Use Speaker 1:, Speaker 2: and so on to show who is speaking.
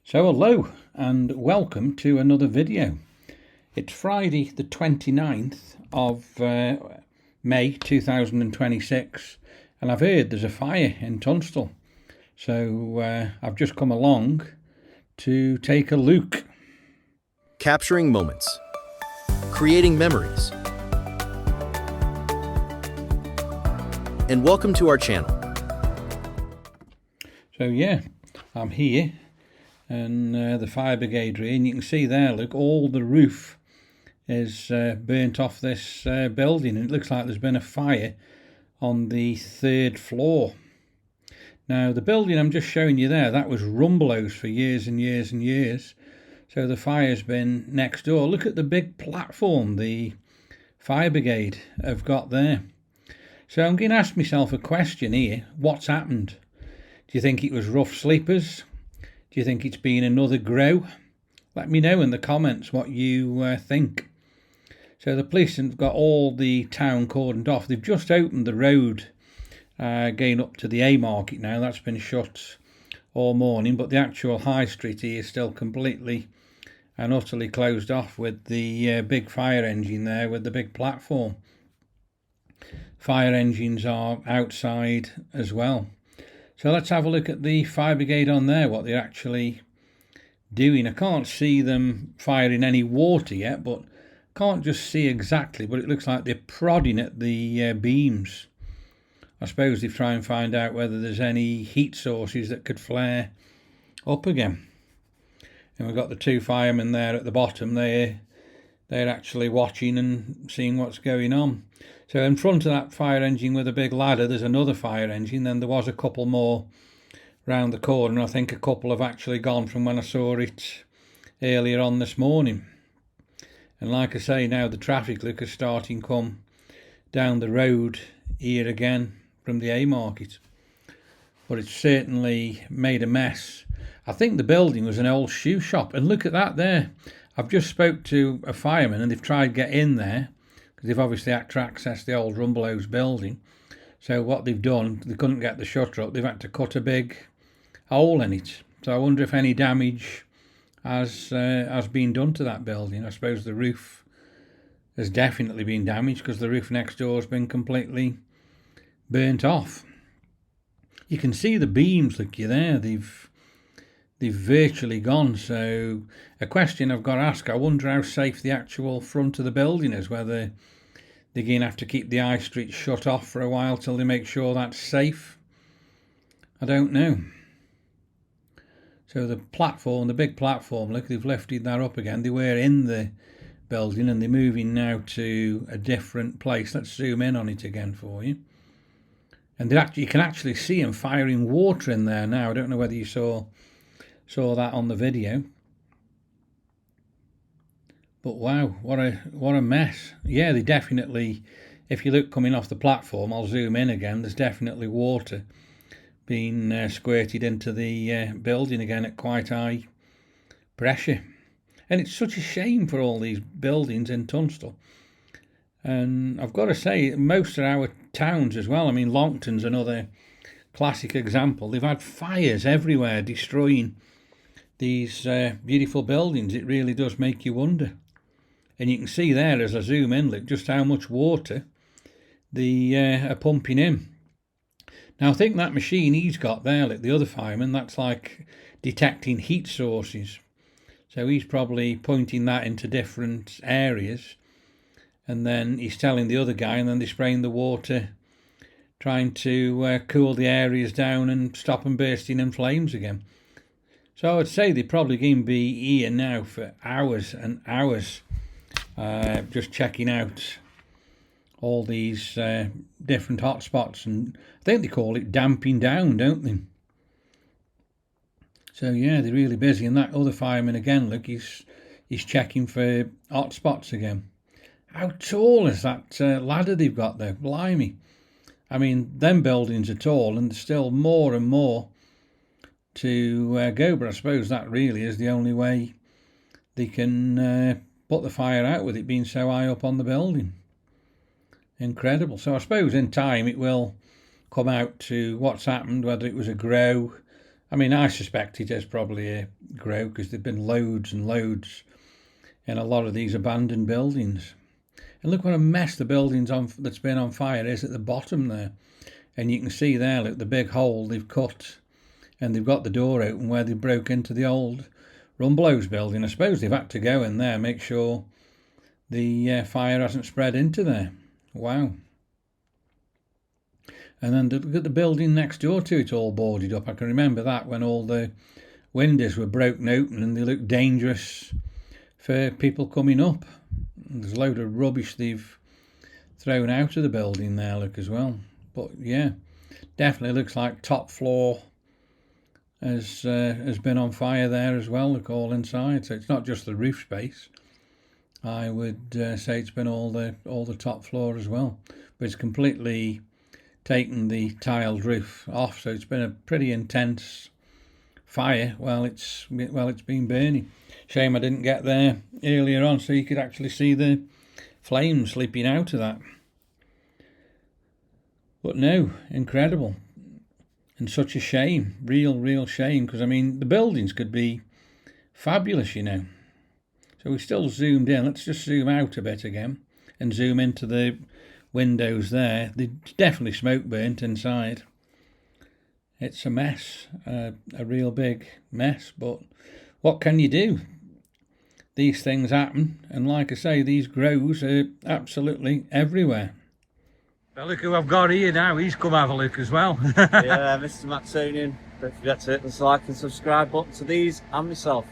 Speaker 1: So hello and welcome to another video. It's Friday the 29th of May 2026 and I've heard there's a fire in Tunstall. So I've just come along to take a look.
Speaker 2: Capturing moments, creating memories, and welcome to our channel.
Speaker 1: So yeah, I'm here and the fire brigade here, and you can see there, look, all the roof is burnt off this building, and it looks like there's been a fire on the 3rd floor. Now the building I'm just showing you there, that was Rumblow's for years and years and years, so the fire's been next door. Look at the big platform the fire brigade have got there. So I'm going to ask myself a question here. What's happened? Do you think it was rough sleepers? Do you think it's been another grow? Let me know in the comments what you think. So the police have got all the town cordoned off. They've just opened the road going up to the A Market now. That's been shut all morning, but the actual high street here is still completely and utterly closed off with the big fire engine there with the big platform. Fire engines are outside as well. So let's have a look at the fire brigade on there, what they're actually doing. I can't see them firing any water yet, but can't just see exactly, but it looks like they're prodding at the beams. I suppose they try and find out whether there's any heat sources that could flare up again. And we've got the two firemen there at the bottom. They're actually watching and seeing what's going on. So in front of that fire engine with a big ladder, there's another fire engine. Then there was a couple more round the corner. I think a couple have actually gone from when I saw it earlier on this morning. And like I say, now the traffic look is starting to come down the road here again from the A Market. But it's certainly made a mess. I think the building was an old shoe shop. And look at that there. I've just spoke to a fireman and they've tried to get in there because they've obviously had to access the old Rumblow's building. So what they've done, they couldn't get the shutter up. They've had to cut a big hole in it. So I wonder if any damage has been done to that building. I suppose the roof has definitely been damaged because the roof next door has been completely burnt off. You can see the beams, look you there. They've virtually gone. So a question I've got to ask, I wonder how safe the actual front of the building is, whether they're going to have to keep the high street shut off for a while till they make sure that's safe. I don't know. So the platform, the big platform, look, they've lifted that up again. They were in the building and they're moving now to a different place. Let's zoom in on it again for you. And you can actually see them firing water in there now. I don't know whether you saw that on the video, but wow, what a mess. Yeah, they definitely, if you look coming off the platform, I'll zoom in again, there's definitely water being squirted into the building again at quite high pressure. And it's such a shame for all these buildings in Tunstall. And I've got to say, most of our towns as well, I mean Longton's another classic example. They've had fires everywhere destroying these beautiful buildings. It really does make you wonder. And you can see there as I zoom in, look, just how much water they are pumping in. Now I think that machine he's got there, look, the other fireman, that's like detecting heat sources. So he's probably pointing that into different areas, and then he's telling the other guy, and then they're spraying the water, trying to cool the areas down and stop them bursting in flames again. So I would say they're probably going to be here now for hours and hours, just checking out all these different hot spots, and I think they call it damping down, don't they? So yeah, they're really busy. And that other fireman again, look, he's checking for hot spots again. How tall is that ladder they've got there? Blimey. I mean, them buildings are tall and there's still more and more to go, but I suppose that really is the only way they can put the fire out, with it being so high up on the building. Incredible. So I suppose in time it will come out to what's happened, whether it was a grow, I mean, I suspect it is probably a grow because there've been loads and loads in a lot of these abandoned buildings. And look what a mess the buildings that's been on fire is at the bottom there. And you can see there, look, the big hole they've cut, and they've got the door open where they broke into the old Rumblow's building. I suppose they've had to go in there, make sure the fire hasn't spread into there. Wow. And then look at the building next door to it, all boarded up. I can remember that when all the windows were broken open and they looked dangerous for people coming up. And there's a load of rubbish they've thrown out of the building there, look, as well. But yeah, definitely looks like top floor has been on fire there as well, look, all inside. So it's not just the roof space. I would say it's been all the top floor as well. But it's completely taken the tiled roof off, so it's been a pretty intense fire while it's been burning. Shame I didn't get there earlier on so you could actually see the flames leaping out of that. But no, incredible. And such a shame, real shame, because I mean the buildings could be fabulous, you know. So we still zoomed in. Let's just zoom out a bit again and zoom into the windows there. There's definitely smoke burnt inside. It's a mess, a real big mess, but what can you do? These things happen, and like I say, these grows are absolutely everywhere. Well, look who I've got here now. He's come have a look as well.
Speaker 3: Yeah, Mr. Maxonian. Don't forget to hit the like and subscribe button to these and myself.